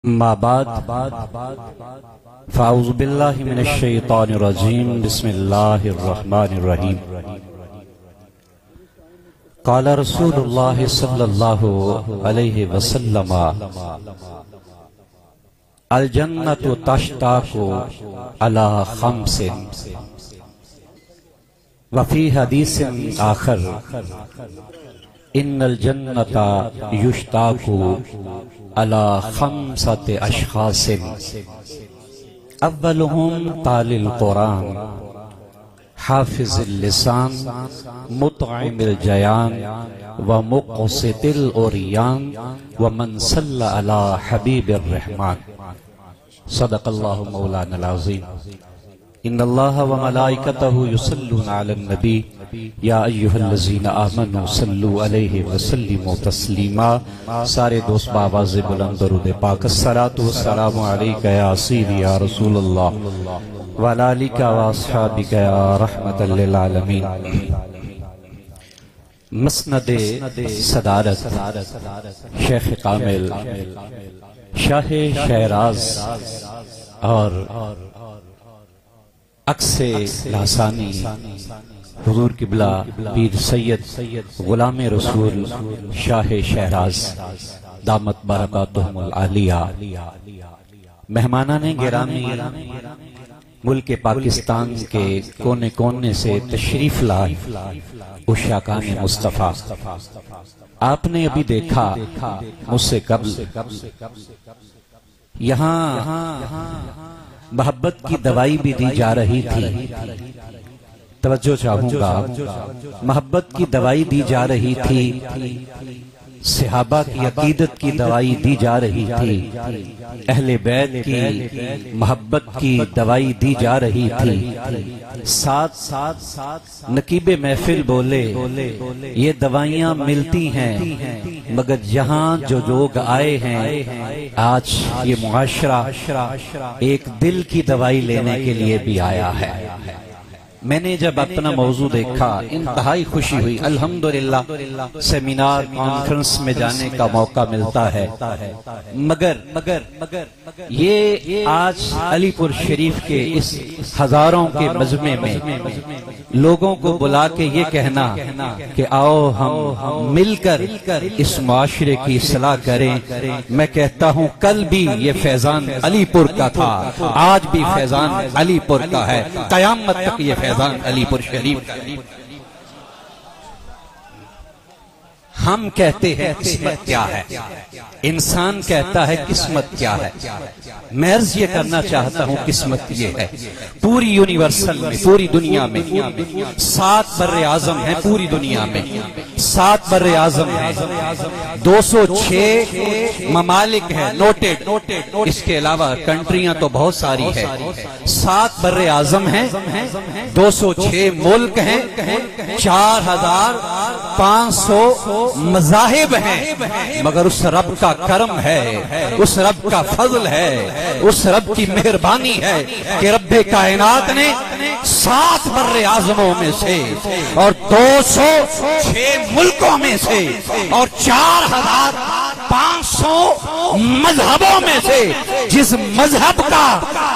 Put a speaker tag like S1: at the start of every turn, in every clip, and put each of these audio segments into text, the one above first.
S1: ما بعد فاعوذ باللہ من الشیطان الرجیم بسم اللہ الرحمن الرحیم قال رسول اللہ صلی اللہ علیہ وسلم الجنت تشتاق علی خمس وفی حدیث آخر ان الجنت یشتاق علی خمسة اشخاص اولهم تالی القرآن حافظ اللسان مطعم الجیان ومقسط العریان ومن صلی علی حبیب الرحمن صدق اللہ مولانا العظیم ان اللہ وملائکتہ یصلون علی النبی یا ایہا الذین آمنوا صلوا علیہ وسلموا تسلیما۔ سارے دوست بآواز بلند درود پاک الصلاۃ والسلام علیک یا سیدی یا رسول اللہ وعلی آلک واصحابک یا رحمۃ للعالمین۔ مسند صدارت شیخ کامل شاہ شہراز اور عکس لاسانی حضور قبلہ پیر سید غلام رسول شاہ شہراز دامت برکاتہم العالیہ، مہمانان گرامی ملک پاکستان کے کونے کونے سے تشریف لائے عشاقان مصطفیٰ، آپ نے ابھی دیکھا مجھ سے قبل یہاں محبت کی دوائی بھی دی جا رہی تھی، توجہ چاہوں گا، محبت کی دوائی دی جا رہی تھی، صحابہ کی عقیدت کی دوائی دی جا رہی تھی، اہل بیت کی محبت کی دوائی دی جا رہی تھی۔ ساتھ نقیب محفل بولے یہ دوائیاں ملتی ہیں مگر یہاں جو لوگ آئے ہیں آج یہ معاشرہ ایک دل کی دوائی لینے کے لیے بھی آیا ہے۔ میں نے جب اپنا موضوع دیکھا انتہائی خوشی ہوئی، الحمدللہ سیمینار کانفرنس میں جانے کا موقع ملتا ہے، مگر یہ آج علی پور شریف کے اس ہزاروں کے مجمع میں لوگوں کو بلا کے یہ کہنا کہ آؤ ہم مل کر اس معاشرے کی اصلاح کریں، میں کہتا ہوں کل بھی یہ فیضان علی پور کا تھا، آج بھی فیضان علی پور کا ہے، قیامت تک یہ فیضان علی پور شریف کا۔ ہم کہتے ہیں قسمت کیا ہے، انسان کہتا ہے قسمت کیا ہے، میں عرض یہ کرنا چاہتا ہوں قسمت یہ ہے، پوری یونیورسل میں پوری دنیا میں 7 بر اعظم ہیں، پوری دنیا میں 7 بر اعظم ہیں، 206 ممالک ہیں نوٹڈ، اس کے علاوہ کنٹریاں تو بہت ساری ہے، 7 بر اعظم ہیں، 206 ملک ہیں، 4500 مذاہب ہیں، مگر اس رب کا کرم ہے، اس رب کا فضل ہے، اس رب کی مہربانی ہے کہ رب کائنات نے 7 بر اعظموں میں سے اور 206 ملکوں میں سے اور 4500 مذہبوں میں سے جس مذہب کا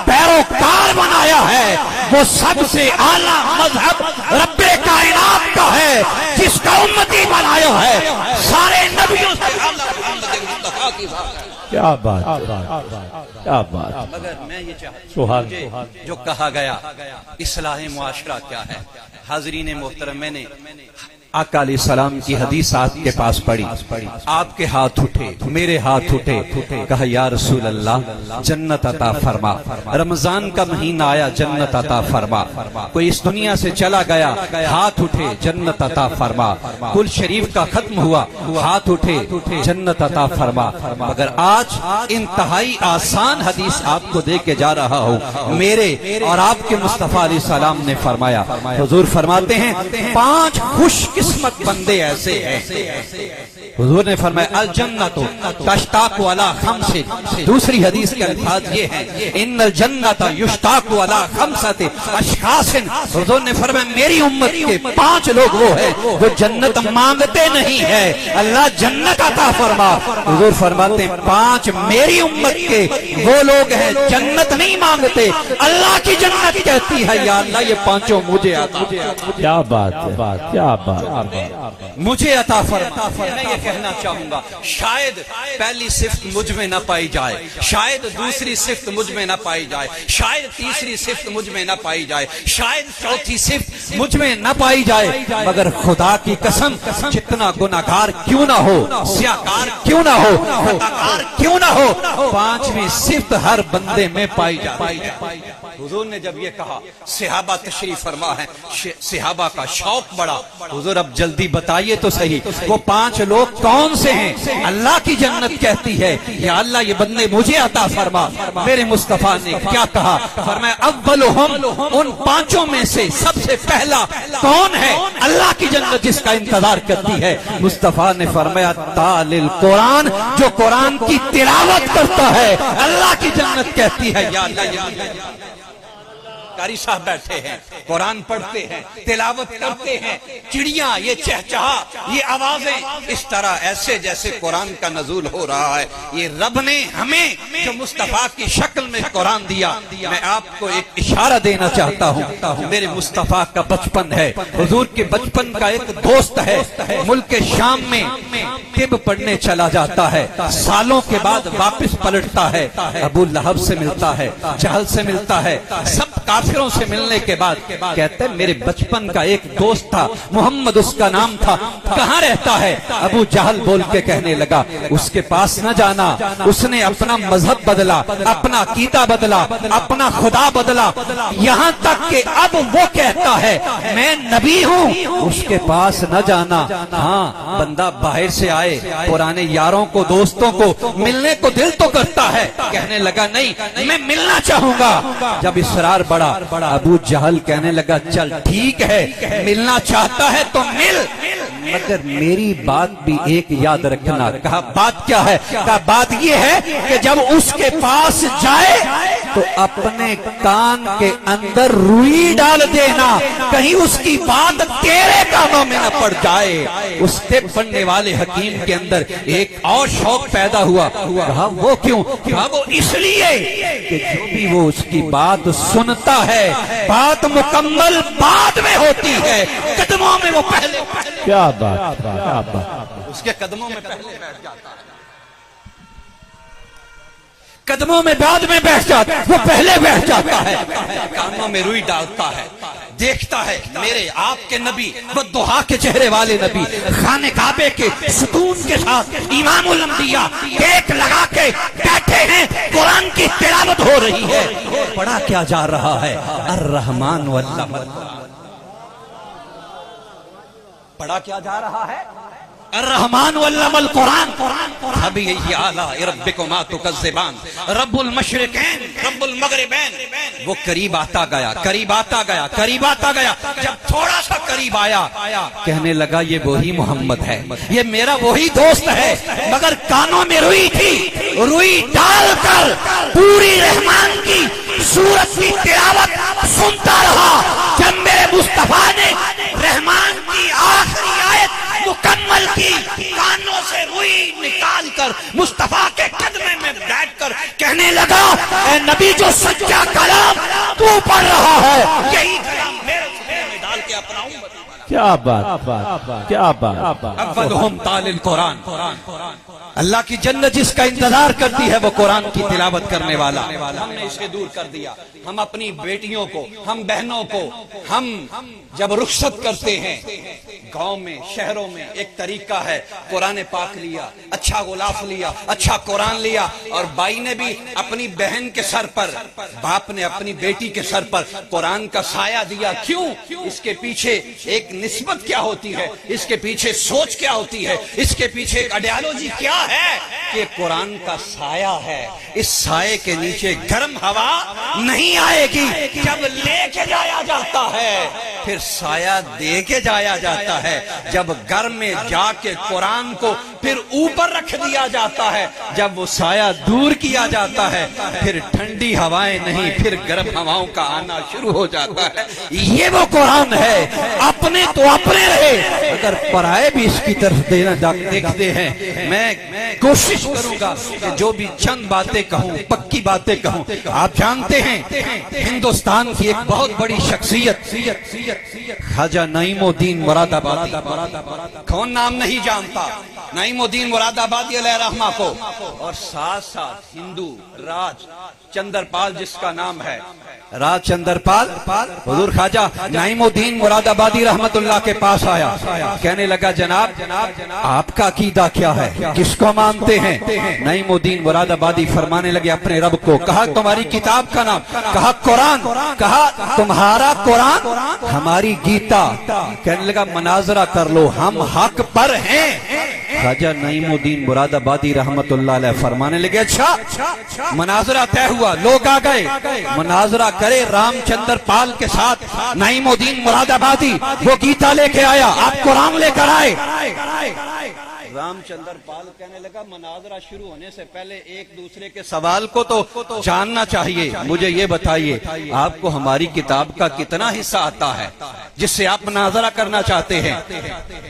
S1: پیروکار بنایا ہے وہ سب سے اعلیٰ مذہب رب کائنات کا ہے، جس کا امتی بنایا ہے سارے نبیوں سے کیا بات کیا بات۔ مگر میں یہ چاہتا ہوں جو کہا گیا اصلاح معاشرہ کیا ہے، حاضرین محترم، میں نے آقا علیہ السلام کی حدیث آپ کے پاس پڑھی، آپ کے ہاتھ اٹھے، میرے ہاتھ اٹھے، کہا یا رسول اللہ جنت عطا فرما، رمضان کا مہینہ آیا جنت عطا فرما، کوئی اس دنیا سے چلا گیا ہاتھ اٹھے جنت عطا فرما، کل شریف کا ختم ہوا ہاتھ اٹھے جنت عطا فرما۔ مگر آج انتہائی آسان حدیث آپ کو دے کے جا رہا ہوں، میرے اور آپ کے مصطفیٰ علیہ السلام نے فرمایا، حضور فرماتے ہیں 5 خوش قسمت بندے ایسے ہیں حضور نے فرمایا الجنت تشتاق علی خمس، دوسری حدیث کے الفاظ یہ ہیں ان الجنت یشتاق علی خمسۃ اشخاص، حضور نے فرمایا میری امت کے 5 لوگ وہ ہیں جو جنت مانگتے نہیں ہیں، اللہ جنت عطا فرما۔ حضور فرماتے ہیں 5 میری امت کے وہ لوگ ہیں جنت نہیں مانگتے، اللہ کی جنت کہتی ہے یا اللہ یہ 5 مجھے عطا فرما۔
S2: کیا بات ہے، کیا بات،
S1: مجھے عطا فرما۔ میں یہ کہنا چاہوں گا شاید پہلی صفت مجھ میں نہ پائی جائے، شاید دوسری صفت مجھ میں نہ پائی جائے، شاید تیسری صفت مجھ میں نہ پائی جائے، شاید چوتھی صفت مجھ میں نہ پائی جائے، مگر خدا کی قسم جتنا گناہگار کیوں نہ ہو، سیاہکار کیوں نہ ہو، خطاکار کیوں نہ ہو، 5ویں صفت ہر بندے میں پائی جائے۔ حضور نے جب یہ کہا صحابہ تشریف فرما ہے، صحابہ کا شوق بڑا، حضور اب جلدی بتائیے تو صحیح وہ 5 لوگ کون سے ہیں؟ اللہ کی جنت کہتی ہے یا اللہ یہ بندے مجھے عطا فرما۔ میرے مصطفیٰ نے کیا کہا؟ فرمایا اولہم، ان 5 میں سے سب سے پہلا کون ہے اللہ کی جنت جس کا انتظار کرتی ہے؟ مصطفیٰ نے فرمایا تال القرآن، جو قرآن کی تلاوت کرتا ہے اللہ کی جنت کہتی ہے یا اللہ یہ قاری صاحب بیٹھے ہیں، قرآن پڑھتے ہیں، تلاوت کرتے ہیں، چڑیاں یہ چہچہا، یہ آوازیں اس طرح ایسے جیسے قرآن کا نزول ہو رہا ہے۔ یہ رب نے ہمیں جو مصطفیٰ کی شکل میں قرآن دیا، میں آپ کو ایک اشارہ دینا چاہتا ہوں۔ میرے مصطفیٰ کا بچپن ہے، حضور کے بچپن کا ایک دوست ہے، ملک شام میں طب پڑھنے چلا جاتا ہے، سالوں کے بعد واپس پلٹتا ہے، ابو لہب سے ملتا ہے، جہل سے ملتا ہے، سب کافروں سے ملنے کے بعد کہتے ہیں میرے بچپن کا ایک دوست تھا محمد اس کا نام تھا، کہاں رہتا ہے؟ ابو جہل بول کے کہنے لگا اس کے پاس نہ جانا، اس نے اپنا مذہب بدلا، اپنا عقیدہ بدلا، اپنا خدا بدلا، یہاں تک کہ اب وہ کہتا ہے میں نبی ہوں، اس کے پاس نہ جانا۔ ہاں بندہ باہر سے آئے پرانے یاروں کو دوستوں کو ملنے کو دل تو کرتا ہے، کہنے لگا نہیں میں ملنا چاہوں گا۔ جب اصرار بڑا ابو جہل کہنے لگا چل ٹھیک ہے ملنا چاہتا ہے تو مل، مگر میری بات بھی ایک یاد رکھنا۔ کہا بات کیا ہے؟ کہا بات یہ ہے کہ جب اس کے پاس جائے تو اپنے کان کے اندر روئی ڈال دینا، کہیں اس کی بات تیرے کانوں میں نہ پڑ جائے۔ اس طب پڑھنے والے حکیم کے اندر ایک اور شوق پیدا ہوا، کہا وہ کیوں؟ کہا وہ اس لیے کہ جو بھی وہ اس کی بات سنتا ہے بات مکمل بعد میں ہوتی ہے، قدموں میں وہ پہلے
S2: کیا بات، کیا بات،
S1: اس کے قدموں میں پہلے بیٹھ جاتا ہے، قدموں میں بعد میں بیٹھ جاتا ہے، وہ پہلے بیٹھ جاتا ہے، کانوں میں روئی ڈالتا ہے، دیکھتا ہے میرے آپ کے نبی والضحیٰ کے چہرے والے نبی خانہ کعبے کے ستون کے ساتھ امام الانبیاء ٹیک لگا کے بیٹھے ہیں، قرآن کی تلاوت ہو رہی ہے، پڑھا کیا جا رہا ہے؟ الرحمن واللہ، پڑھا کیا جا رہا ہے؟ الرحمن واللہ القرآن، فبأي آلاء ربكما تكذبان، رب المشرقین رب المغربین۔ وہ قریب آتا گیا، قریب آتا گیا، قریب آتا گیا، جب تھوڑا سا قریب آیا کہنے لگا یہ وہی محمد ہے، یہ میرا وہی دوست ہے، مگر کانوں میں روئی تھی، روئی ڈال کر پوری رحمان کی سورت کی تلاوت سنتا رہا۔ جب میرے مصطفیٰ نے رحمان کی آخری آیت مکمل کی، کانوں سے روئی نکال کر مصطفیٰ کے قدمے میں بیٹھ کر کہنے لگا اے نبی جو سچا کلام تو پڑھ رہا ہے یہی کلام میرے سینے میں ڈال کے اپناؤں۔
S2: کیا بات، کیا بات،
S1: اولہم تال القرآن، اللہ کی جنت جس کا انتظار کرتی ہے وہ قرآن کی تلاوت کرنے والا۔ ہم نے اسے دور کر دیا، ہم اپنی بیٹیوں کو، ہم بہنوں کو، ہم جب رخصت کرتے ہیں گاؤں میں شہروں میں ایک طریقہ ہے، قرآن پاک لیا، اچھا غلاف لیا، اچھا قرآن لیا، اور بائی نے بھی اپنی بہن کے سر پر، باپ نے اپنی بیٹی کے سر پر قرآن کا سایہ دیا۔ کیوں؟ اس کے پیچھے ایک نسبت کیا ہوتی ہے، اس کے پیچھے سوچ کیا ہوتی ہے، اس کے پیچھے ایک آئیڈیالوجی کیا ہے کہ قرآن کا سایہ ہے، اس سائے کے نیچے گرم ہوا نہیں آئے گی۔ جب لے کے جایا جاتا ہے پھر سایہ دے کے جایا جاتا ہے، جب گھر میں جا کے قرآن کو پھر اوپر رکھ دیا جاتا ہے، جب وہ سایہ دور کیا جاتا ہے پھر ٹھنڈی ہوائیں نہیں پھر گرم ہواؤں کا آنا شروع ہو جاتا ہے۔ یہ وہ قرآن ہے، اپنے تو اپنے رہے، اگر پرائے بھی اس کی طرف دیکھتے ہیں۔ میں کوشش کروں گا کہ جو بھی چند باتیں کہوں، پکی باتیں کہوں۔ آپ جانتے ہیں ہندوستان کی ایک بہت بڑی شخصیت خواجہ نعیم الدین مراد آبادی، کون نام نہیں جانتا نعیم الدین مراد آبادی علیہ رحمہ کو، اور ساتھ ساتھ ہندو راج چندر پال جس کا نام ہے، راج چندر پال، حضور خواجہ نعیم الدین مراد آبادی رحمت اللہ کے پاس آیا، کہنے لگا جناب آپ کا عقیدہ کیا ہے، کس کو مانتے ہیں؟ نعیم الدین مراد آبادی فرمانے لگے اپنے رب کو۔ کہا تمہاری کتاب کا نام، کہا قرآن، کہا تمہارا قرآن، ہماری گیتا۔ کہنے لگا مناظرہ کر لو، ہم حق پر ہیں۔ خواجہ نعیم الدین مراد آبادی رحمت اللہ علیہ فرمانے لگے اچھا مناظرہ طے ہوا، لوگ آ گئے، مناظرہ کرے رام چندر پال کے ساتھ۔ نعیم الدین مراد آبادی وہ گیتا لے کے آیا، آپ قرآن لے کر آئے۔ رام چندر پال کہنے لگا مناظرہ شروع ہونے سے پہلے ایک دوسرے کے سوال کو تو جاننا چاہیے، مجھے یہ بتائیے آپ کو ہماری کتاب کا کتنا حصہ آتا ہے جس سے آپ مناظرہ کرنا چاہتے ہیں؟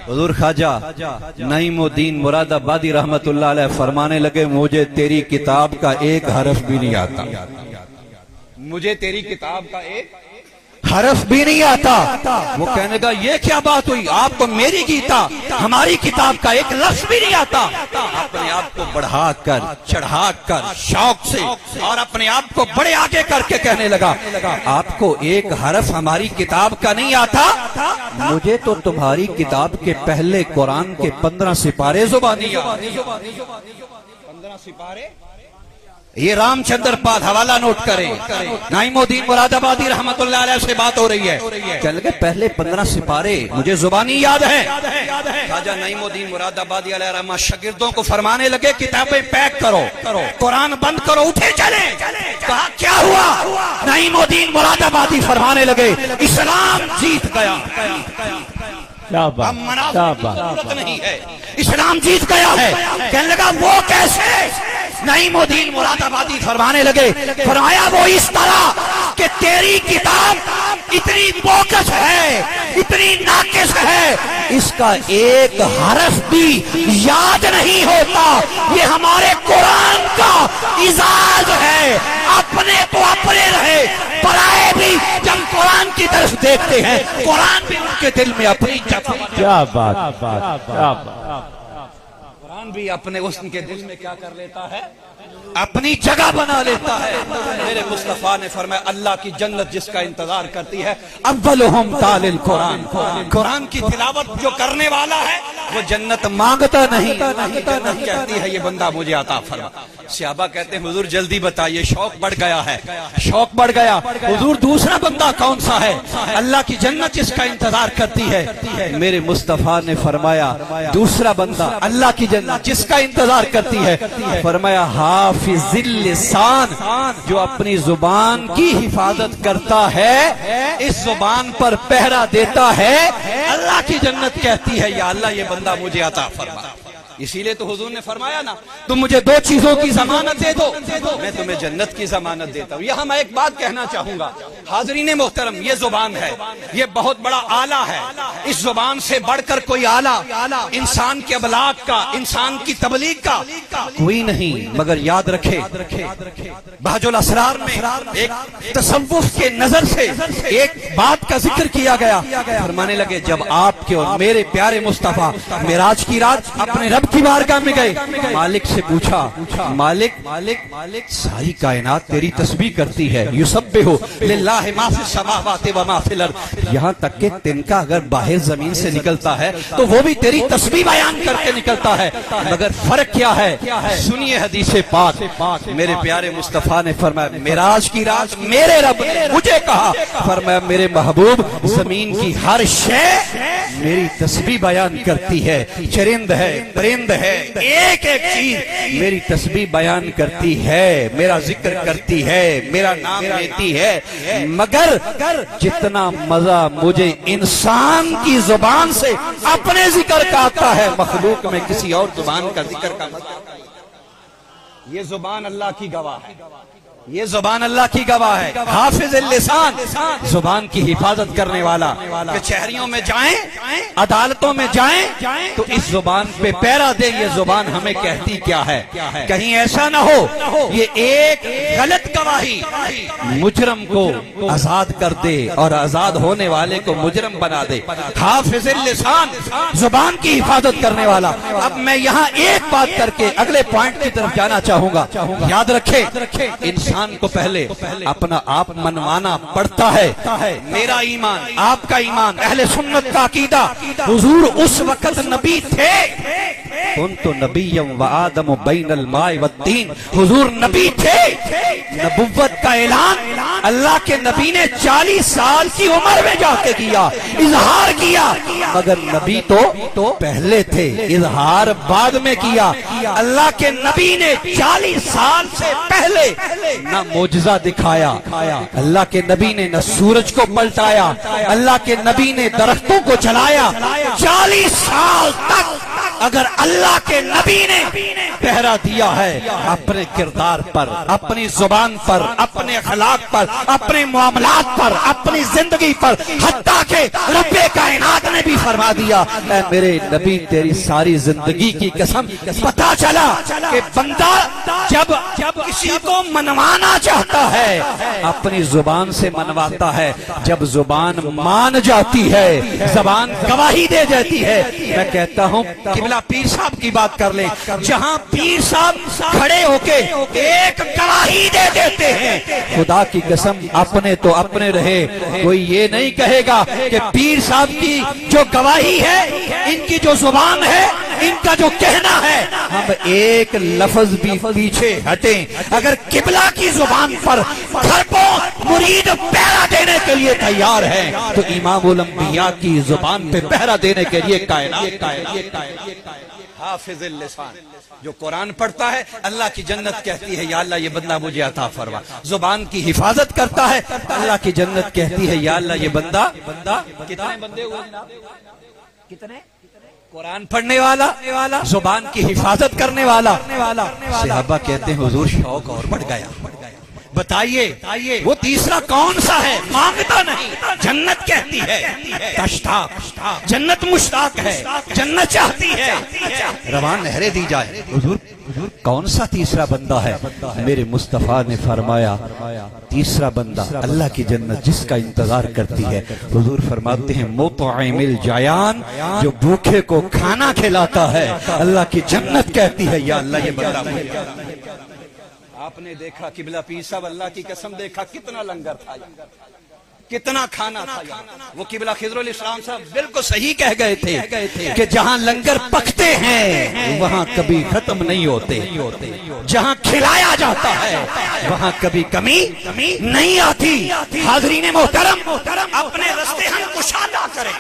S1: حضور خواجہ نعیم الدین مراد آبادی رحمت اللہ علیہ فرمانے لگے مجھے تیری کتاب کا ایک حرف بھی نہیں آتا، مجھے تیری کتاب کا ایک حرف بھی نہیں آتا۔ وہ کہنے گا یہ کیا بات ہوئی، آپ کو میری گیتا ہماری کتاب کا ایک لفظ بھی نہیں آتا۔ اپنے آپ کو بڑھا کر چڑھا کر شوق سے اور اپنے آپ کو بڑے آگے کر کے کہنے لگا آپ کو ایک حرف ہماری کتاب کا نہیں آتا، مجھے تو تمہاری کتاب کے پہلے قرآن کے 15 سپارے زبانی 15 سپارے۔ یہ رام چندر پال حوالہ نوٹ کریں، نعیم الدین مراد آبادی رحمت اللہ علیہ سے بات ہو رہی ہے، کہنے لگے پہلے 15 سپارے مجھے زبانی یاد ہے۔ خواجہ نعیم الدین مراد آبادی علیہ رحمہ شاگردوں کو فرمانے لگے کتابیں پیک کرو، قرآن بند کرو، اٹھے چلیں۔ کہا کیا ہوا؟ نعیم الدین مراد آبادی فرمانے لگے اسلام جیت گیا، اب مناظرہ کی ضرورت نہیں ہے، اسلام جیت گیا ہے۔ کہنے لگا وہ کیسے؟ نعیم الدین مراد آبادی فرمانے لگے، فرمایا وہ اس طرح کہ تیری کتاب اتنی بوکس ہے، اتنی ناقص ہے، اس کا ایک حرف بھی یاد نہیں ہوتا۔ یہ ہمارے قرآن کا اعزاز ہے، اپنے تو اپنے رہے، پرائے بھی جب قرآن کی طرف دیکھتے ہیں قرآن بھی ان کے دل میں اپنی
S2: کیا بات، کیا بات،
S1: قرآن بھی اپنے حسن کے دل میں کیا کر لیتا ہے، اپنی جگہ بنا لیتا ہے۔ میرے مصطفیٰ نے فرمایا اللہ کی جنت جس کا انتظار کرتی ہے اولہم تال القرآن، قرآن کی تلاوت جو کرنے والا ہے وہ جنت مانگتا نہیں، جنت کہتی ہے یہ بندہ مجھے عطا فرما۔ صحابہ کہتے ہیں حضور جلدی بتائیے، شوق بڑھ گیا ہے، شوق بڑھ گیا۔ حضور دوسرا بندہ کون سا ہے اللہ کی جنت جس کا انتظار کرتی ہے؟ میرے مصطفیٰ نے فرمایا دوسرا بندہ اللہ کی جنت جس کا انتظار کرتی ہے، فرمایا حافظ اللسان، جو اپنی زبان کی حفاظت کرتا ہے، اس زبان پر پہرا دیتا ہے، اللہ کی جنت کہتی ہے یا اللہ یہ بندہ مجھے عطا فرما۔ اسی لئے تو حضور نے فرمایا نا تم مجھے دو چیزوں کی ضمانت دے دو میں تمہیں جنت کی ضمانت دیتا ہوں۔ یہاں میں ایک بات کہنا چاہوں گا حاضرین محترم، یہ زبان ہے، یہ بہت بڑا آلہ ہے، اس زبان سے بڑھ کر کوئی آلہ انسان کے ابلاغ کا، انسان کی تبلیغ کا کوئی نہیں۔ مگر یاد رکھے بہج الاسرار میں ایک تصوف کے نظر سے ایک بات کا ذکر کیا گیا، فرمانے لگے جب آپ کے اور میرے پیارے مصطفیٰ معراج کی رات اپنے رب کی بارگاہ میں گئے، مالک سے پوچھا مالک ساری کائنات تیری تسبیح کرتی ہے، یسبح للہ ما فی السماوات و ما فی الارض، یہاں تک کہ تنکا اگر باہر زمین سے نکلتا ہے تو وہ بھی تیری تسبیح بیان کر کے نکلتا ہے، مگر فرق کیا ہے؟ سنیے حدیث پاک، میرے پیارے مصطفیٰ نے فرمایا معراج کی رات میرے رب نے مجھے کہا، فرمایا میرے محبوب زمین کی ہر شے میری تسبیح بیان کرتی ہے، چرند ہے، پرند ہے، ایک ایک چیز میری تسبیح بیان کرتی ہے، میرا ذکر کرتی ہے، میرا نام لیتی ہے، مگر جتنا مزہ مجھے انسان کی زبان سے اپنے ذکر کا آتا ہے، مخلوق میں کسی اور زبان کا ذکر کا مزہ آتا ہے۔ یہ زبان اللہ کی گواہ ہے، یہ زبان اللہ کی گواہ ہے۔ حافظ اللسان، زبان کی حفاظت کرنے والا، کچہریوں میں جائیں، عدالتوں میں جائیں تو اس زبان پہ پیرا دیں۔ یہ زبان ہمیں کہتی کیا ہے، کہیں ایسا نہ ہو یہ ایک غلط گواہی مجرم کو آزاد کر دے اور آزاد ہونے والے کو مجرم بنا دے۔ حافظ اللسان، زبان کی حفاظت کرنے والا۔ اب میں یہاں ایک بات کر کے اگلے پوائنٹ کی طرف جانا چاہوں گا۔ یاد رکھیں، انسان کو پہلے اپنا آپ منوانا پڑتا ہے۔ میرا ایمان، آپ کا ایمان، اہل سنت کا عقیدہ، حضور اس وقت نبی تھے، کنت نبی و آدم بین الماء والطین، حضور نبی تھے۔ نبوت کا اعلان اللہ کے نبی نے 40 سال کی عمر میں جا کے کیا، اظہار کیا، مگر نبی تو پہلے تھے، اظہار بعد میں کیا۔ اللہ کے نبی نے 40 سال سے پہلے نہ معجزہ دکھایا، اللہ کے نبی نے نہ سورج کو پلٹایا، اللہ کے نبی نے درختوں کو چلایا۔ 40 سال تک اگر اللہ کے نبی نے پہرا دیا ہے اپنے کردار پر، اپنی زبان پر، اپنے اخلاق پر، اپنے معاملات پر، اپنی زندگی پر، حتیٰ کہ رب کائنات نے بھی فرما دیا، اے میرے نبی تیری ساری زندگی کی قسم، پتا چلا کہ بندہ جب کسی کو منوانا چاہتا ہے اپنی زبان سے منواتا ہے، جب زبان مان جاتی ہے، زبان گواہی دے جاتی ہے۔ میں کہتا ہوں قبلہ پیر صاحب کی بات کر لیں، جہاں پیر صاحب کھڑے ہو کے ایک گواہی دے دیتے ہیں، خدا کی قسم اپنے تو اپنے رہے، کوئی یہ نہیں کہے گا کہ پیر صاحب کی جو گواہی ہے، ان کی جو زبان ہے، ان کا جو کہنا ہے، ہم ایک لفظ بھی پیچھے ہٹیں۔ اگر قبلہ کی زبان پر کھرپوں مرید پہرا دینے کے لیے تیار ہے تو امام الانبیاء کی زبان پہ پہرا دینے کے لیے کائنات۔ حافظ اللسان، جو قرآن پڑھتا ہے اللہ کی جنت کہتی ہے یا اللہ یہ بندہ مجھے عطا فرما، زبان کی حفاظت کرتا ہے اللہ کی جنت کہتی ہے یا اللہ یہ بندہ کتنے بندے ہوئے جناب؟ کتنے؟ قرآن پڑھنے والا، زبان کی حفاظت کرنے والا۔ صحابہ کہتے ہیں حضور شوق اور بڑھ گیا، بتائیے وہ تیسرا کون سا ہے؟ مانگتا نہیں، جنت کہتی ہے، تشتاق، جنت مشتاق ہے، جنت چاہتی ہے، روان نہریں دی جائے۔ حضور کون سا تیسرا بندہ ہے؟ میرے مصطفیٰ نے فرمایا تیسرا بندہ اللہ کی جنت جس کا انتظار کرتی ہے۔ حضور فرماتے ہیں مطعم الجیان، جو بھوکے کو کھانا کھلاتا ہے، اللہ کی جنت کہتی ہے یا اللہ یہ بندہ مجھے۔ آپ نے دیکھا قبلہ پیر صاحب، اللہ کی قسم دیکھا کتنا لنگر تھا، کتنا کھانا تھا۔ وہ قبلہ خضر علیہ السلام صاحب بالکل صحیح کہہ گئے تھے کہ جہاں لنگر پکتے ہیں وہاں کبھی ختم نہیں ہوتے، جہاں کھلایا جاتا ہے وہاں کبھی کمی نہیں آتی۔ حاضرین محترم، اپنے رستے ہم کشادہ کریں،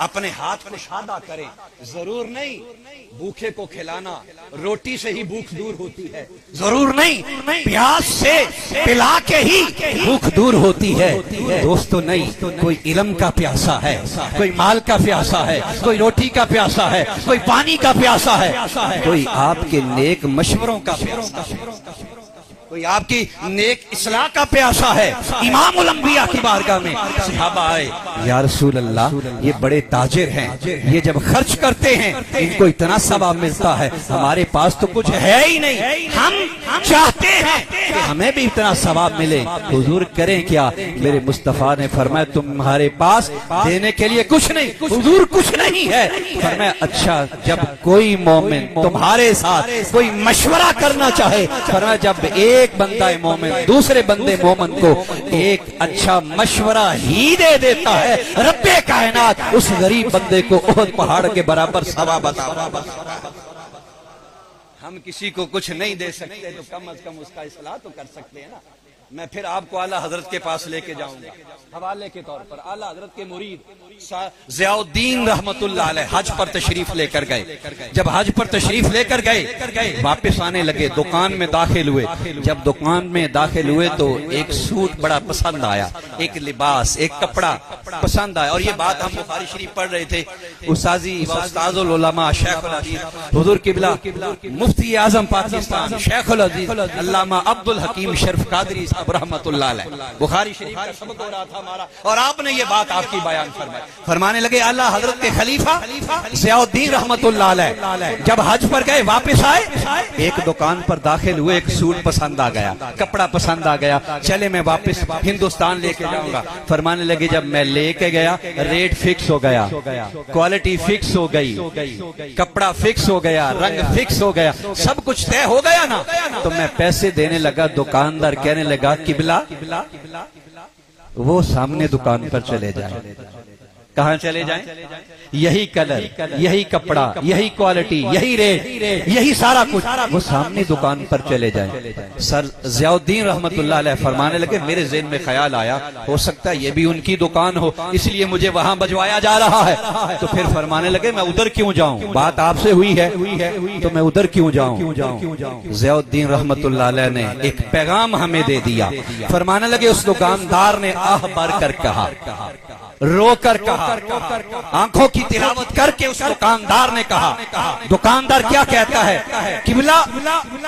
S1: اپنے ہاتھ کشادہ کریں، ضرور نہیں بھوکے کو کھلانا روٹی سے ہی بھوک دور ہوتی ہے، ضرور نہیں پیاس سے پلا کے ہی بھوک دور ہوتی ہے۔ دوستو نہیں، کوئی علم کا پیاسا ہے، کوئی مال کا پیاسا ہے، کوئی روٹی کا پیاسا ہے، کوئی پانی کا پیاسا ہے، کوئی آپ کے نیک مشوروں کا پیاسا ہے، کوئی آپ کی نیک اصلاح کا پیاسا ہے۔ امام الانبیاء کی بارگاہ میں صحابہ آئے، یا رسول اللہ یہ بڑے تاجر ہیں، یہ جب خرچ کرتے ہیں ان کو اتنا ثواب ملتا ہے، ہمارے پاس تو کچھ ہے ہی نہیں، ہم چاہتے ہیں کہ ہمیں بھی اتنا ثواب ملے، حضور کریں کیا؟ میرے مصطفیٰ نے فرمایا تمہارے پاس دینے کے لیے کچھ نہیں، حضور کچھ نہیں ہے۔ فرمایا اچھا جب کوئی مومن تمہارے ساتھ کوئی مشورہ کرنا چاہے، فرمایا جب ایک بندہ مومن دوسرے بندے مومن کو ایک اچھا مشورہ ہی دے دیتا ہے، رب کائنات اس غریب بندے کو احد پہاڑ کے برابر ثواب عطا فرماتا ہے۔ ہم کسی کو کچھ نہیں دے سکتے تو کم از کم اس کا اصلاح تو کر سکتے ہیں نا۔ میں پھر آپ کو اعلیٰ حضرت کے پاس لے کے جاؤں گا حوالے کے طور پر. اعلیٰ حضرت کے مرید ضیاء الدین رحمت اللہ علیہ حج پر تشریف لے کر گئے. جب حج پر تشریف لے کر گئے واپس آنے لگے, دکان میں داخل ہوئے. جب دکان میں داخل ہوئے تو ایک سوٹ بڑا پسند آیا, ایک لباس, ایک کپڑا پسند آیا. اور یہ بات ہم بخاری شریف پڑھ رہے تھے. استاذی و استاذ العلماء شیخ الحدیث حضور قبلہ مفتی اعظم پاکستان شیخ الحدیث علامہ عبد الحکیم شرف قادری صاحب رحمت اللہ علیہ بخاری شریف کا سبق ہو رہا تھا ہمارا, اور آپ نے یہ بات آپ کی بیان فرمائی. فرمانے لگے اعلیٰ حضرت کے خلیفہ ضیاء الدین رحمت اللہ علیہ جب حج پر گئے واپس آئے, ایک دکان پر داخل ہوئے, ایک سوٹ پسند آ گیا, کپڑا پسند آ گیا, چلے میں واپس ہندوستان لے کے جاؤں گا. فرمانے لگے جب میں لے کے گیا ریٹ فکس ہو گیا, کوالٹی فکس ہو گئی, کپڑا فکس ہو گیا, رنگ فکس ہو گیا, سب کچھ طے ہو گیا نا, تو میں پیسے دینے لگا. دکاندار کہنے لگا قبلہ وہ سامنے دکان پر چلے جائیں. کہاں چلے جائیں؟ یہی کلر, یہی کپڑا, یہی کوالٹی, یہی ریٹ, یہی سارا کچھ, وہ سامنے دکان پر چلے جائیں. سر ضیاء الدین رحمت اللہ علیہ فرمانے لگے میرے ذہن میں خیال آیا ہو سکتا ہے یہ بھی ان کی دکان ہو, اس لیے مجھے وہاں بھجوایا جا رہا ہے. تو پھر فرمانے لگے میں ادھر کیوں جاؤں, بات آپ سے ہوئی ہے تو میں ادھر کیوں جاؤں. ضیاء الدین رحمت اللہ علیہ نے ایک پیغام ہمیں دے دیا. فرمانے لگے اس دکاندار نے آہ بھر کر کہا, رو کر کہا, آنکھوں کی تلاوت کر کے اس دکاندار نے کہا. دکاندار کیا کہتا ہے؟ قبلہ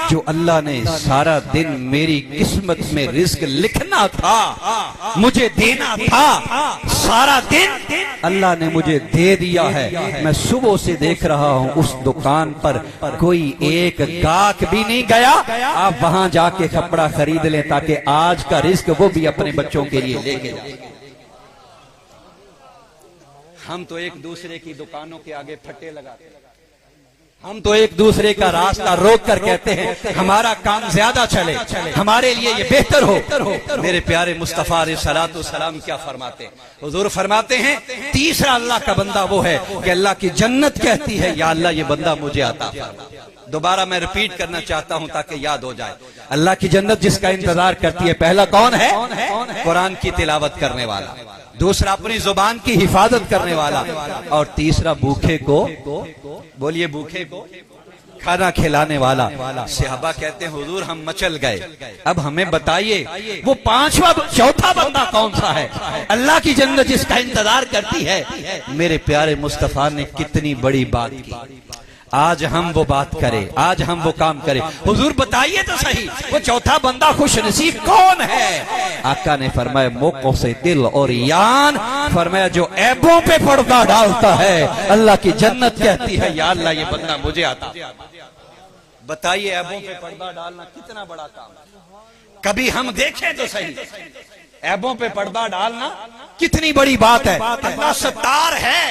S1: جو اللہ نے سارا دن میری قسمت میں رزق لکھنا تھا, مجھے دینا تھا, سارا دن اللہ نے مجھے دے دیا ہے. میں صبح سے دیکھ رہا ہوں اس دکان پر کوئی ایک گاہک بھی نہیں گیا. آپ وہاں جا کے کپڑا خرید لیں تاکہ آج کا رزق وہ بھی اپنے بچوں کے لیے لے کے جائیں. ہم تو ایک دوسرے کی دکانوں کے آگے پھٹے لگاتے ہیں, ہم تو ایک دوسرے کا راستہ روک کر کہتے ہیں ہمارا کام زیادہ چلے, ہمارے لیے یہ بہتر ہو. میرے پیارے مصطفیٰ علیہ الصلوۃ والسلام کیا فرماتے ہیں؟ حضور فرماتے ہیں تیسرا اللہ کا بندہ وہ ہے کہ اللہ کی جنت کہتی ہے یا اللہ یہ بندہ مجھے عطا فرما. دوبارہ میں ریپیٹ کرنا چاہتا ہوں تاکہ یاد ہو جائے. اللہ کی جنت جس کا انتظار کرتی ہے, پہلا کون ہے؟ قرآن کی تلاوت کرنے والا, دوسرا اپنی زبان کی حفاظت کرنے والا, اور تیسرا بھوکے کو, بولیے بھوکے کو کھانا کھلانے والا. صحابہ کہتے ہیں حضور ہم مچل گئے, اب ہمیں بتائیے وہ چوتھا بندہ کون سا ہے اللہ کی جنت جس کا انتظار کرتی ہے. میرے پیارے مصطفیٰ نے کتنی بڑی بات کی. آج ہم وہ بات کریں, آج ہم وہ کام کریں. حضور بتائیے تو صحیح وہ چوتھا بندہ خوش نصیب کون ہے؟ آقا نے فرمایا موقع سے دل اور یان, فرمایا جو عیبوں پہ پردہ ڈالتا ہے اللہ کی جنت کہتی ہے یا اللہ یہ بندہ مجھے آتا. بتائیے عیبوں پہ پردہ ڈالنا کتنا بڑا کام ہے. کبھی ہم دیکھیں تو صحیح عیبوں پہ پردہ ڈالنا کتنی بڑی بات ہے. اللہ ستار ہے.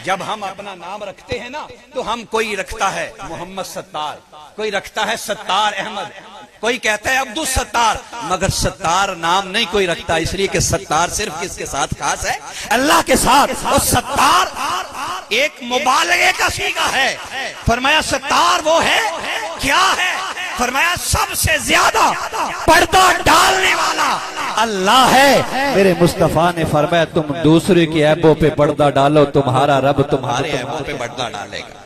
S1: جب ہم اپنا نام رکھتے ہیں نا تو ہم کوئی رکھتا ہے محمد ستار, کوئی رکھتا ہے ستار احمد, کوئی کہتا ہے عبد الستار, مگر ستار نام نہیں کوئی رکھتا, اس لیے کہ ستار صرف کس کے ساتھ خاص ہے؟ اللہ کے ساتھ. اور ستار ایک مبالغے کا صیغہ ہے. فرمایا ستار وہ ہے کیا ہے؟ فرمایا سب سے زیادہ پردہ ڈالنے والا اللہ ہے. میرے مصطفیٰ نے فرمایا تم دوسرے کی عیبوں پہ پردہ ڈالو, تمہارا رب تمہارے عیبوں پہ پردہ ڈالے گا.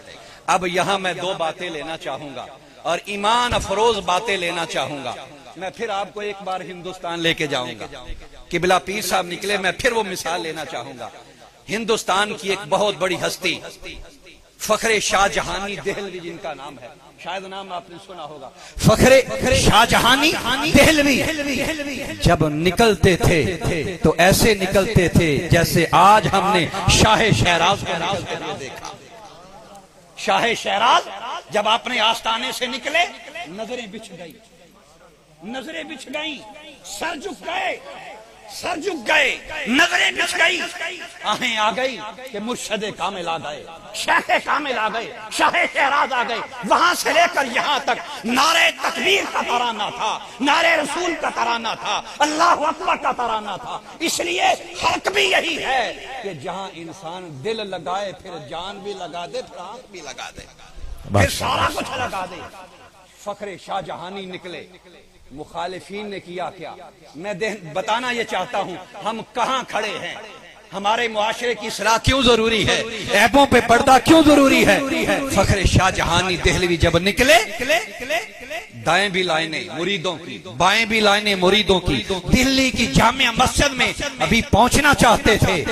S1: اب یہاں میں دو باتیں لینا چاہوں گا اور ایمان افروز باتیں لینا چاہوں گا. میں پھر آپ کو ایک بار ہندوستان لے کے جاؤں گا. قبلہ پیر صاحب نکلے, میں پھر وہ مثال لینا چاہوں گا. ہندوستان کی ایک بہت بڑی ہستی فخر شاہ جہانی دہلوی جن کا نام ہے, شاید نام آپ نے سنا ہوگا. فخر شاہ جہانی دہلوی جب نکلتے تھے تو ایسے نکلتے تھے جیسے آج ہم نے شاہ شہراز کو نکلتے ہوئے دیکھا. شاہ شہراز جب اپنے آستانے سے نکلے نظریں بچھ گئی, نظریں بچھ گئی, سر جھک گئے, سر جھک گئے, نظریں بچھ گئی, آہیں آ گئی کہ مرشد کامل آ گئے, شیخ کامل آ گئے, شاہ شہراز آ گئے. وہاں سے لے کر یہاں تک نعرہ تکبیر کا ترانہ تھا, نعرہ رسول کا ترانہ تھا, اللہ اکبر کا ترانہ تھا. اس لیے حق بھی یہی ہے کہ جہاں انسان دل لگائے پھر جان بھی لگا دے, پھر آنکھ بھی لگا دے, پھر سارا کچھ لگا دے. فخر شاہ جہانی نکلے, مخالفین نے کیا کیا؟ میں بتانا یہ چاہتا ہوں ہم کہاں کھڑے ہیں، ہمارے معاشرے کی اصلاح کیوں ضروری ہے، عیبوں پہ پردہ کیوں ضروری ہے۔ فخر شاہ جہانی دہلوی جب نکلے، دائیں بھی لائنیں مریدوں کی، بائیں بھی لائنیں مریدوں کی، دلی کی جامع مسجد میں ابھی پہنچنا چاہتے تھے،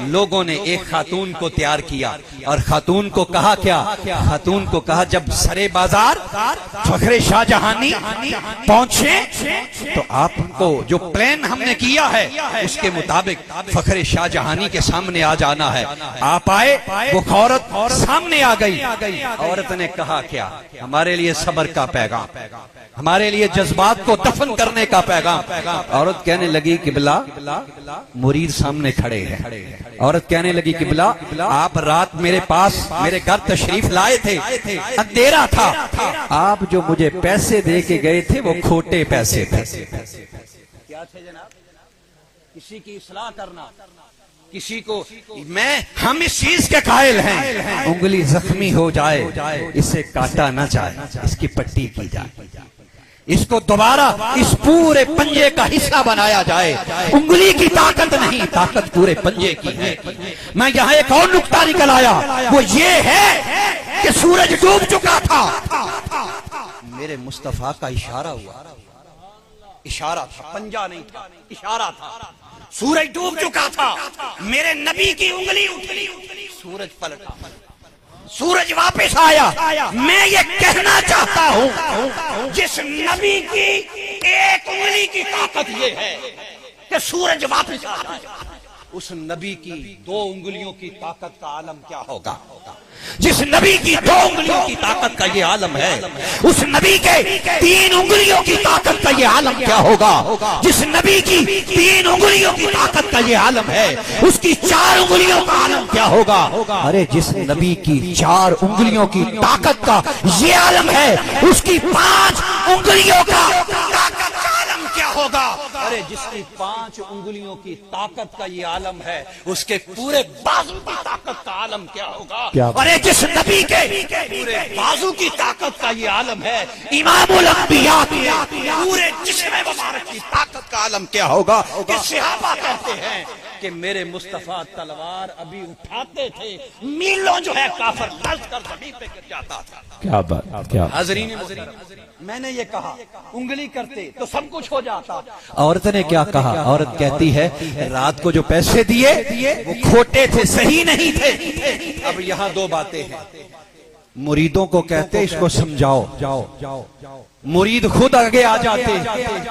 S1: لوگوں نے ایک خاتون کو تیار کیا اور خاتون کو کہا کیا؟ خاتون کو کہا جب سرے بازار فخر شاہ جہانی پہنچے تو آپ کو جو پلان ہم نے کیا ہے اس کے مطابق فخر شاہ جہانی کے سامنے آ جانا ہے۔ آپ آئے، وہ عورت سامنے آ گئی، عورت نے کہا کیا؟ ہمارے لیے صبر کا پیغام، ہمارے لیے جذبات کو دفن کرنے کا پیغام۔ عورت کہنے لگی قبلہ مرید سامنے کھڑے ہیں۔ عورت کہنے لگی قبلہ آپ رات میرے پاس میرے گھر تشریف لائے تھے، اندھیرا تھا، آپ جو مجھے پیسے دے کے گئے تھے وہ کھوٹے پیسے تھے۔ کیا تھے جناب؟ کسی کی اصلاح کرنا، کسی کو ہم اس چیز کے قائل ہیں، انگلی زخمی ہو جائے اسے کاٹا نہ جائے، اس کی پٹی کی جائے، اس کو دوبارہ اس پورے پنجے کا حصہ بنایا جائے۔ انگلی کی طاقت نہیں، طاقت پورے پنجے کی ہے۔ میں یہاں ایک اور نکتہ نکل آیا، وہ یہ ہے کہ سورج ڈوب چکا تھا، میرے مصطفیٰ کا اشارہ ہوا، اشارہ تھا، پنجہ نہیں تھا، اشارہ تھا۔ سورج ڈوب چکا تھا، میرے نبی کی انگلی اٹھی، سورج پلٹا، سورج واپس آیا۔ میں یہ کہنا چاہتا ہوں جس نبی کی ایک انگلی کی طاقت یہ ہے کہ سورج واپس آ جائے، اس نبی کی دو انگلیوں کی طاقت کا عالم کیا ہوگا؟ جس نبی کی دو انگلیوں کی طاقت کا یہ عالم ہے، اس نبی کے تین انگلیوں کی طاقت کا یہ عالم کیا ہوگا؟ جس نبی کی تین انگلیوں کی طاقت کا یہ عالم ہے، اس کی چار انگلیوں کا عالم کیا ہوگا؟ ارے جس نبی کی چار انگلیوں کی طاقت کا یہ عالم ہے، اس کی پانچ انگلیوں کا طاقت کا عالم کیا ہوگا؟ ارے جس کی پانچ انگلیوں کی طاقت کا یہ عالم ہے، اس کے پورے بازو کی طاقت کا عالم کیا ہوگا؟ ارے جس نبی کے پورے بازو کی طاقت کا یہ عالم ہے، امام الانبیاء پورے جسم مبارک کی طاقت کا عالم کیا ہوگا؟ کہ صحابہ کہتے ہیں کہ میرے مصطفیٰ تلوار ابھی اٹھاتے تھے، میلوں جو ہے کافر لرز کر زمین پہ گر جاتا تھا۔ کیا بات، کیا حاضرین، میں نے یہ کہا انگلی کرتے تو سب کچھ ہو جاتا۔ عورت نے کیا کہا؟ عورت کہتی ہے رات کو جو پیسے دیے وہ کھوٹے تھے، صحیح نہیں تھے۔ اب یہاں دو باتیں ہیں، مریدوں کو کہتے اس کو سمجھاؤ، مرید خود آگے آ جاتے،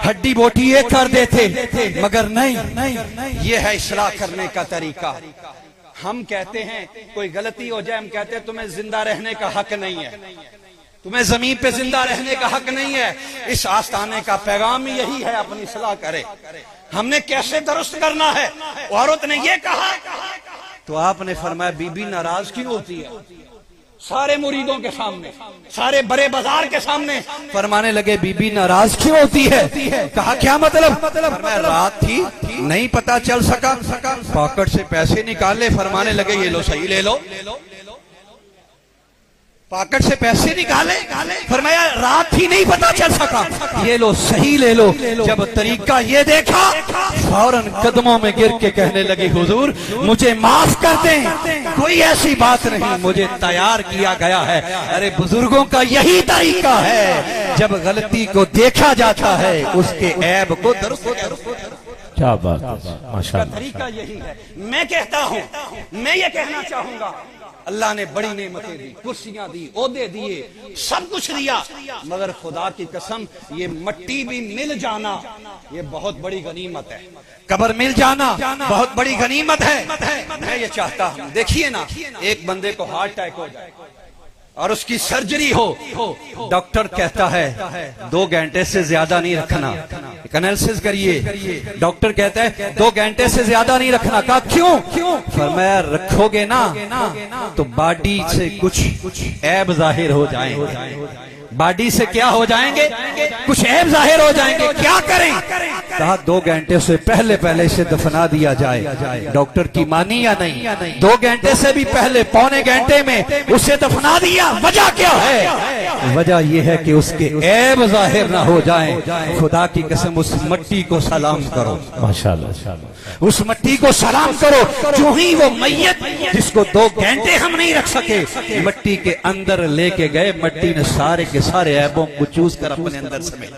S1: ہڈی بوٹی ایک کر دیتے، مگر نہیں، یہ ہے اصلاح کرنے کا طریقہ۔ ہم کہتے ہیں کوئی غلطی ہو جائے، ہم کہتے ہیں تمہیں زندہ رہنے کا حق نہیں ہے، تمہیں زمین پہ زندہ رہنے کا حق نہیں ہے۔ اس آستانے کا پیغام یہی ہے، اپنی اصلاح کرے۔ ہم نے کیسے درست کرنا ہے؟ عورت نے یہ کہا تو آپ نے فرمایا بی بی ناراض کیوں ہوتی ہے؟ سارے مریدوں کے سامنے، سارے بڑے بازار کے سامنے فرمانے لگے بی بی ناراض کیوں ہوتی ہے؟ کہا کیا مطلب؟ فرمایا رات تھی نہیں پتا چل سکا، پاکٹ سے پیسے نکالے، فرمانے لگے یہ لو صحیح لے لو، پاکٹ سے پیسے نکالے، فرمایا رات ہی نہیں پتا چل سکا، یہ لو صحیح لے لو۔ جب طریقہ یہ دیکھا فوراً قدموں میں گر کے کہنے لگی حضور مجھے معاف کر دیں، کوئی ایسی بات نہیں، مجھے تیار کیا گیا ہے۔ ارے بزرگوں کا یہی طریقہ ہے، جب غلطی کو دیکھا جاتا ہے اس کے عیب کو درست
S2: کیا بات، ماشاءاللہ،
S1: طریقہ یہی ہے۔ میں کہتا ہوں، میں یہ کہنا چاہوں گا اللہ نے بڑی نعمتیں دی، کرسیاں دی، عہدے دیے، سب کچھ دیا، مگر خدا کی قسم یہ مٹی بھی مل جانا یہ بہت بڑی غنیمت ہے، قبر مل جانا بہت بڑی غنیمت ہے۔ میں یہ چاہتا ہوں، دیکھیے نا ایک بندے کو ہارٹ اٹیک ہو جائے اور اس کی سرجری ہو، ڈاکٹر کہتا ہے 2 گھنٹے سے زیادہ نہیں رکھنا، انالیسس کریے، ڈاکٹر کہتا ہے 2 گھنٹے سے زیادہ نہیں رکھنا۔ کہا کیوں؟ فرمایا رکھو گے نا تو باڈی سے کچھ عیب ظاہر ہو جائیں گے، باڈی سے کیا ہو جائیں گے؟ کچھ عیب ظاہر ہو جائیں گے، کیا کریں؟ کہا 2 گھنٹے سے پہلے اسے دفنا دیا جائے. ڈاکٹر کی مانی یا نہیں؟ 2 گھنٹے سے بھی پہلے، پونے گھنٹے میں اسے دفنا دیا. وجہ کیا ہے؟ وجہ یہ ہے کہ اس کے عیب ظاہر نہ ہو جائیں. خدا کی قسم اس مٹی کو سلام کرو. ماشاءاللہ. اس مٹی کو سلام کرو. جو ہی وہ میت جس کو 2 گھنٹے ہم نہیں رکھ سکے مٹی کے اندر لے کے گئے، مٹی نے سارے کے سارے عیبوں کو چوس کر اپنے اندر سمیٹ.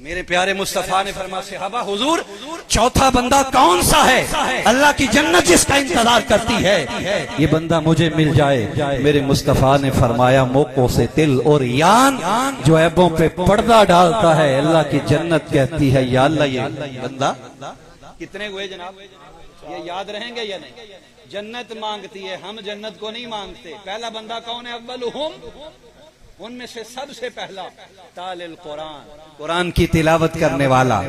S1: میرے پیارے مصطفیٰ نے فرمایا صحابہ حضور چوتھا بندہ کون سا ہے؟ اللہ کی جنت جس کا انتظار کرتی ہے، یہ بندہ مجھے مل جائے. میرے مصطفیٰ نے فرمایا موقعوں سے تل اور یان جو عیبوں پہ پردہ ڈالتا ہے اللہ کی جنت کہتی ہے یا اللہ یہ بندہ. کتنے ہوئے جناب؟ یہ یاد رہیں گے یا نہیں؟ جنت مانگتی ہے، ہم جنت کو نہیں مانگتے. پہلا بندہ کون ہے؟ اولہم، ان میں سے سب سے پہلا تال القرآن، قرآن کی تلاوت کرنے والا،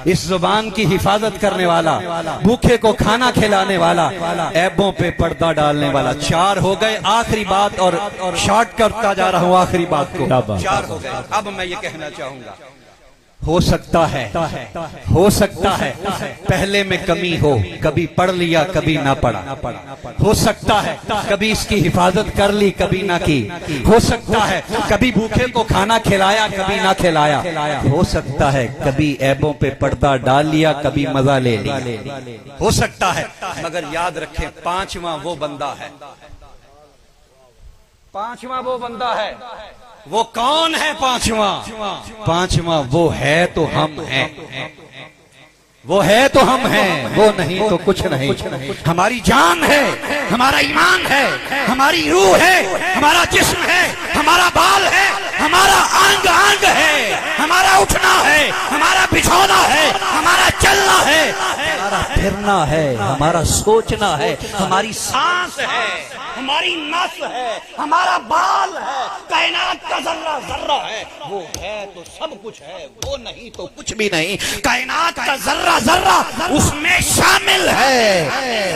S1: اس زبان کی حفاظت کرنے والا، بھوکے کو کھانا کھلانے والا، عیبوں پہ پردہ ڈالنے والا. 4 ہو گئے. آخری بات، اور شارٹ کرتا جا رہا ہوں آخری بات کو. 4 ہو گئے. اب میں یہ کہنا چاہوں گا ہو سکتا ہے پہلے میں کمی ہو، کبھی پڑھ لیا کبھی نہ پڑھا. ہو سکتا ہے کبھی اس کی حفاظت کر لی کبھی نہ کی. ہو سکتا ہے کبھی بھوکے کو کھانا کھلایا کبھی نہ کھلایا. ہو سکتا ہے کبھی عیبوں پہ پردہ ڈال لیا کبھی مزہ لے لیا. ہو سکتا ہے، مگر یاد رکھیں 5واں وہ بندہ ہے. 5واں وہ بندہ ہے. وہ کون ہے 5واں وہ ہے تو ہم ہیں. وہ ہے تو ہم ہیں، وہ نہیں تو کچھ نہیں. ہماری جان ہے، ہمارا ایمان ہے، ہماری روح ہے، ہمارا جسم ہے، ہمارا بال ہے، ہمارا انگ ہے، ہمارا اٹھنا ہے، ہمارا بچھونا ہے، ہمارا چلنا ہے، ہمارا پھرنا ہے، ہمارا سوچنا ہے، ہماری سانس ہے، ہماری نس ہے، ہمارا بال ہے، کائنات کا ذرہ ذرہ ہے. وہ ہے تو سب کچھ ہے، وہ نہیں تو کچھ بھی نہیں. کائنات کا ذرہ ذرہ اس میں شامل ہے،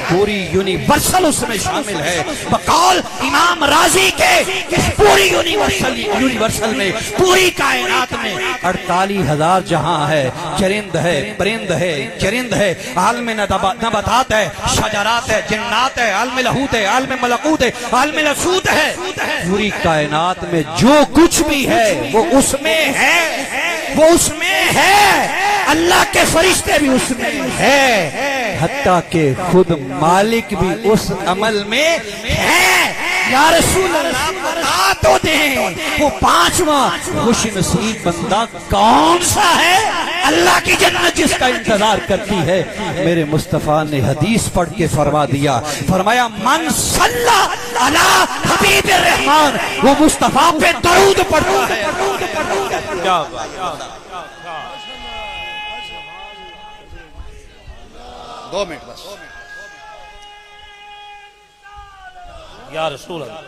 S1: پوری یونیورسل اس میں شامل ہے. بقول امام رازی کے اس پوری یونیورسل میں، پوری کائنات میں 48,000 جہاں ہے. چرند ہے، پرند ہے، چرند ہے، عالم نباتات ہے، شجرات ہے، جنات ہے، عالم لاہوت ہے، عالم ملکوت ہے، عالم لسوت ہے. پوری کائنات میں جو کچھ بھی ہے وہ اس میں ہے، وہ اس میں ہے. اللہ کے فرشتے بھی اس میں ہے، حتیٰ کہ خود مالک بھی اس عمل میں ہے. یا رسول اللہ بتا تو دیں وہ 5واں خوش نصیب بندہ کون سا ہے اللہ کی جنت جس کا انتظار کرتی ہے. میرے مصطفیٰ نے حدیث پڑھ کے فرما دیا، فرمایا من صلی علی حبیب الرحمن، وہ مصطفیٰ پہ درود پڑھتا ہے. کیا بات. 2 منٹ بس.
S2: یا رسول اللہ،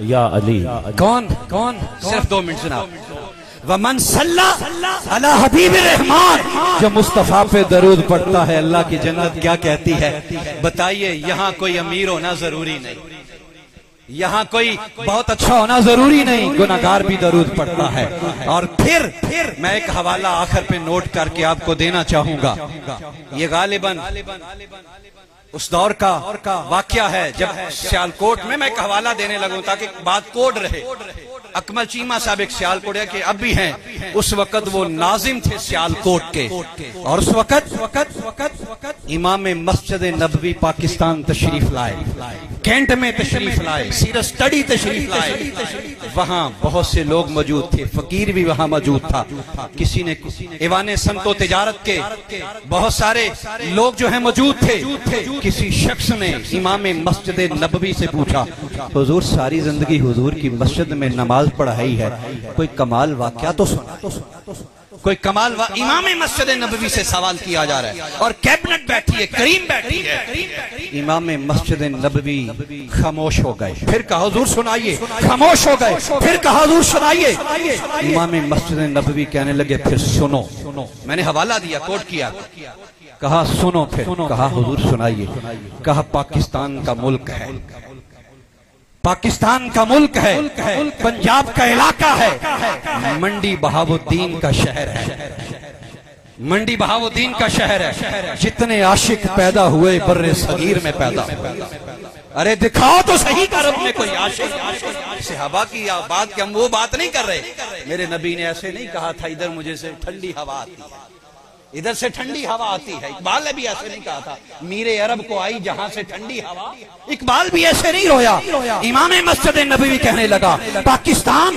S2: یا علی.
S1: کون صرف 2 منٹ جناب. ومن صلی علی حبیب الرحمن، جو مصطفیٰ پہ درود پڑھتا ہے اللہ کی جنت کیا کہتی ہے؟ بتائیے. یہاں کوئی امیر ہونا ضروری نہیں، یہاں کوئی بہت اچھا ہونا ضروری نہیں، گناہگار بھی درود پڑھتا ہے. اور پھر میں ایک حوالہ آخر پہ نوٹ کر کے آپ کو دینا چاہوں گا. یہ غالباً اس دور کا واقعہ ہے جب سیالکوٹ میں ایک حوالہ دینے لگوں تاکہ بات کوڈ رہے. اکمل چیمہ صاحب ایک سیالکوٹ ہے کہ اب بھی ہیں، اس وقت وہ ناظم تھے سیالکوٹ کے، اور اس وقت امام مسجد نبوی پاکستان تشریف لائے، کینٹ میں تشریف لائے، سیرت سٹڈی تشریف لائے. وہاں بہت سے لوگ موجود تھے، فقیر بھی وہاں موجود تھا. کسی نے ایوان سمت و تجارت کے بہت سارے لوگ جو ہیں موجود تھے. کسی شخص نے امام مسجد نبوی سے پوچھا، حضور ساری زندگی حضور کی مسجد میں نماز پڑھائی ہے، کوئی کمال واقعہ تو سنا. کوئی کمال امام مسجد نبوی سے سوال کیا جا رہا ہے اور کیبنٹ بیٹھی ہے، کریم بیٹھی ہے. امام مسجد نبوی خاموش ہو گئے. پھر کہا حضور سنائیے. خاموش ہو گئے. پھر کہا حضور سنائیے. امام مسجد نبوی کہنے لگے پھر سنو. میں نے حوالہ دیا، کوٹ کیا. کہا سنو. پھر کہا حضور سنائیے. کہا پاکستان کا ملک ہے، پاکستان کا ملک ہے، پنجاب کا علاقہ ہے، منڈی بہاؤالدین کا شہر ہے، منڈی بہاؤالدین کا شہر ہے۔ جتنے عاشق پیدا ہوئے بر صغیر میں پیدا ہوئے۔ ارے دکھاؤ تو صحیح کہ عرب میں کوئی عاشق صحابہ کی بات کہ ہم وہ بات نہیں کر رہے۔ میرے نبی نے ایسے نہیں کہا تھا ادھر مجھے سے ٹھنڈی ہوا آتی ہے، ادھر سے ٹھنڈی ہوا آتی ہے۔ اقبال نے بھی ایسے نہیں کہا تھا میرے عرب کو آئی جہاں سے ٹھنڈی ہوا۔ اقبال بھی ایسے نہیں رویا۔ امام مسجد نبوی کہنے لگا پاکستان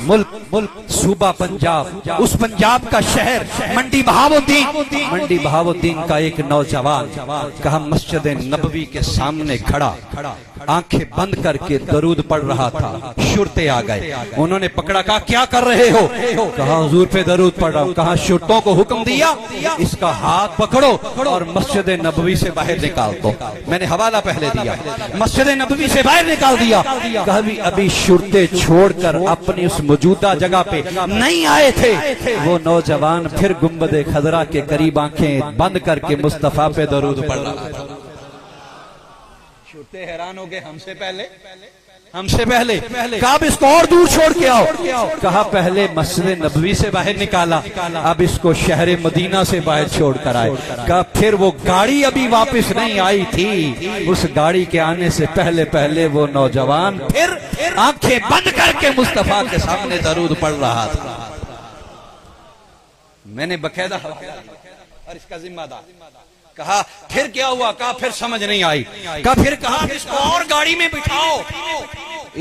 S1: ملک، صوبہ پنجاب، اس پنجاب کا شہر منڈی بہاؤالدین، منڈی بہاؤالدین کا ایک نوجوان کہا مسجد نبوی کے سامنے کھڑا آنکھیں بند کر کے درود پڑھ رہا تھا۔ شرطے آ گئے، انہوں نے پکڑا، کہا کیا کر رہے ہو؟ کہا حضور پہ درود پڑھ رہا ہوں۔ کہا شرطوں کو حکم دیا اس کا ہاتھ پکڑو اور مسجد نبوی سے باہر نکال دو۔ میں نے حوالہ پہلے دیا، مسجد نبوی سے باہر نکال دیا۔ کہا ابھی شرطے چھوڑ کر اپنی اس موجودہ جگہ پہ نہیں آئے تھے، وہ نوجوان پھر گنبد خضرا کے قریب آنکھیں بند کر کے مصطفیٰ پہ درود پڑھ رہا تھا۔ شرطے حیران ہو گئے، ہم سے پہلے کہا اب اس کو اور دور چھوڑ کے آؤ۔ کہا پہلے مسجد نبوی سے باہر نکالا، اب اس کو شہر مدینہ سے باہر چھوڑ کر آئے۔ کہا پھر وہ گاڑی ابھی واپس نہیں آئی تھی، اس گاڑی کے آنے سے پہلے وہ نوجوان پھر آنکھیں بند کر کے مصطفیٰ کے سامنے درود پڑھ رہا تھا۔ میں نے باقاعدہ اور اس کا ذمہ دار کہا پھر کیا ہوا؟ کہا پھر سمجھ نہیں آئی۔ کہا پھر کہا اس کو اور گاڑی میں بٹھاؤ،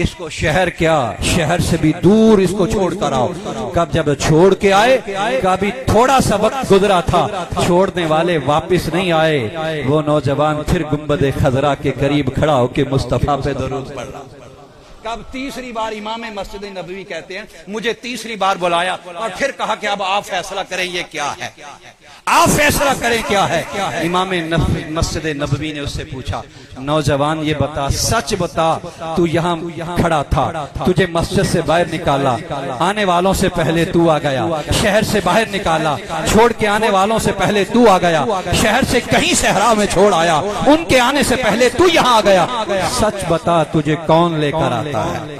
S1: اس کو شہر کیا شہر سے بھی دور اس کو چھوڑ کر آؤ۔ کب جب چھوڑ کے آئے، کہا بھی تھوڑا سا وقت گزرا تھا، چھوڑنے والے واپس نہیں آئے، وہ نوجوان پھر گنبد خضرا کے قریب کھڑا ہو کے مصطفیٰ پہ درود پڑھ رہا۔ کب تیسری بار امام مسجد نبوی کہتے ہیں مجھے تیسری بار بلایا اور پھر کہا کہ اب آپ فیصلہ کریں یہ کیا ہے، آپ فیصلہ کریں کیا ہے۔ امام مسجد نبوی نے اس سے پوچھا نوجوان یہ بتا، سچ بتا، تو یہاں کھڑا تھا، تجھے مسجد سے باہر نکالا، آنے والوں سے پہلے تو آ گیا، شہر سے باہر نکالا، چھوڑ کے آنے والوں سے پہلے تو آ گیا، شہر سے کہیں صحرا میں چھوڑ آیا، ان کے آنے سے پہلے تو یہاں آ گیا، سچ بتا تجھے کون لے کر آتا ہے؟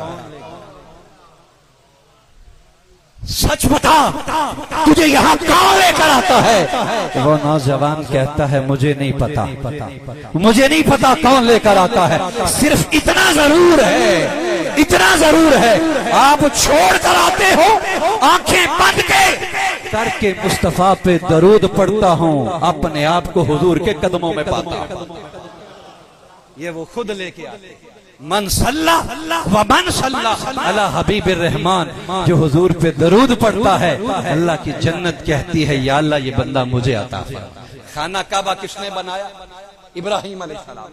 S1: سچ بتا تجھے یہاں کون لے کر آتا ہے؟ وہ نوجوان کہتا ہے مجھے نہیں پتا، مجھے نہیں پتا کون لے کر آتا ہے، صرف اتنا ضرور ہے آپ چھوڑ کر آتے ہو، آنکھیں بند کر کے مصطفیٰ پہ درود پڑھتا ہوں، اپنے آپ کو حضور کے قدموں میں پاتا ہوں۔ یہ وہ خود لے کے آتے ہیں، من صلی ومن صلی علی حبیب الرحمن، جو حضور پہ درود پڑھتا ہے اللہ کی جنت کہتی ہے یا اللہ یہ بندہ مجھے عطا فرما۔ خانہ کعبہ کس نے بنایا؟ ابراہیم علیہ السلام۔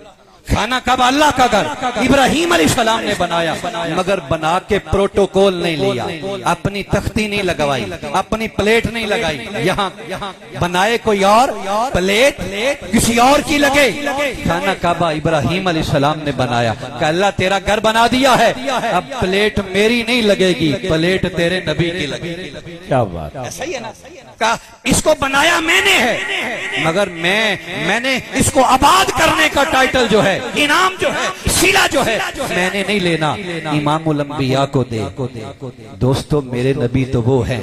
S1: خانہ کعبہ اللہ کا گھر ابراہیم علیہ السلام نے بنایا، مگر بنا کے پروٹوکول نہیں لیا، اپنی تختی نہیں لگوائی، اپنی پلیٹ نہیں لگائی، یہاں بنائے کوئی اور پلیٹ کسی اور کی لگے۔ خانہ کعبہ ابراہیم علیہ السلام نے بنایا کہ اللہ تیرا گھر بنا دیا ہے، اب پلیٹ میری نہیں لگے گی، پلیٹ تیرے نبی کی لگے گی۔
S2: کیا بات ہے،
S1: صحیح ہے نا؟ کہا اس کو بنایا میں نے ہے، مگر میں نے اس کو آباد کرنے کا ٹائٹل جو ہے، انعام جو ہے، صلہ جو ہے، میں نے نہیں لینا، امام الانبیاء کو دے۔ دوستو میرے نبی تو وہ ہیں،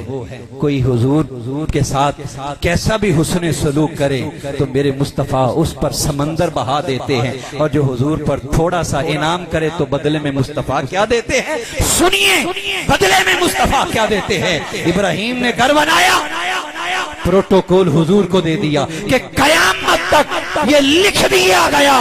S1: کوئی حضور کے ساتھ کیسا بھی حسن سلوک کرے تو میرے مصطفیٰ اس پر سمندر بہا دیتے ہیں، اور جو حضور پر تھوڑا سا انعام کرے تو بدلے میں مصطفیٰ کیا دیتے ہیں؟ سنیے بدلے میں مصطفیٰ کیا دیتے ہیں۔ ابراہیم نے گھر بنایا، پروٹوکول حضور کو دے دیا کہ قیامت تک یہ لکھ دیا گیا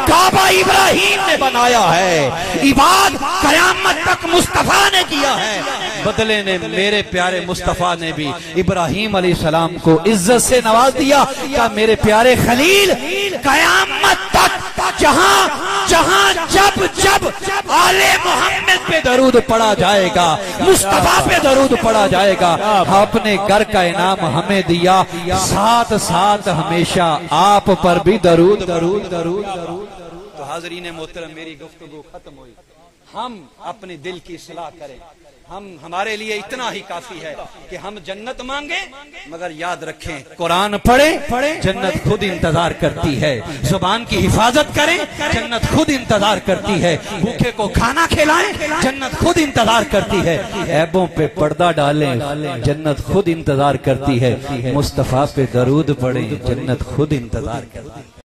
S1: کعبہ ابراہیم نے بنایا ہے، عباد قیامت تک مصطفیٰ نے کیا ہے۔ بدلے نے میرے پیارے مصطفیٰ نے بھی ابراہیم علیہ السلام کو عزت سے نواز دیا کہ میرے پیارے خلیل قیامت تک جہاں جب آل محمد پہ درود پڑھا جائے گا، مصطفیٰ پہ درود پڑھا جائے گا، اپنے گھر کا انعام ہمیں دیا، ساتھ ساتھ ہمیشہ آپ پر بھی درود۔ تو حاضرین محترم میری گفتگو ختم ہوئی، ہم اپنے دل کی اصلاح کریں، ہمارے لیے اتنا ہی کافی ہے کہ ہم جنت مانگیں، مگر یاد رکھیں قرآن پڑھیں جنت خود انتظار کرتی ہے، زبان کی حفاظت کریں جنت خود انتظار کرتی ہے، بھوکے کو کھانا کھلائیں جنت خود انتظار کرتی ہے، عیبوں پہ پردہ ڈالیں جنت خود انتظار کرتی ہے، مصطفیٰ پہ درود پڑھیں جنت خود انتظار کرتی ہے۔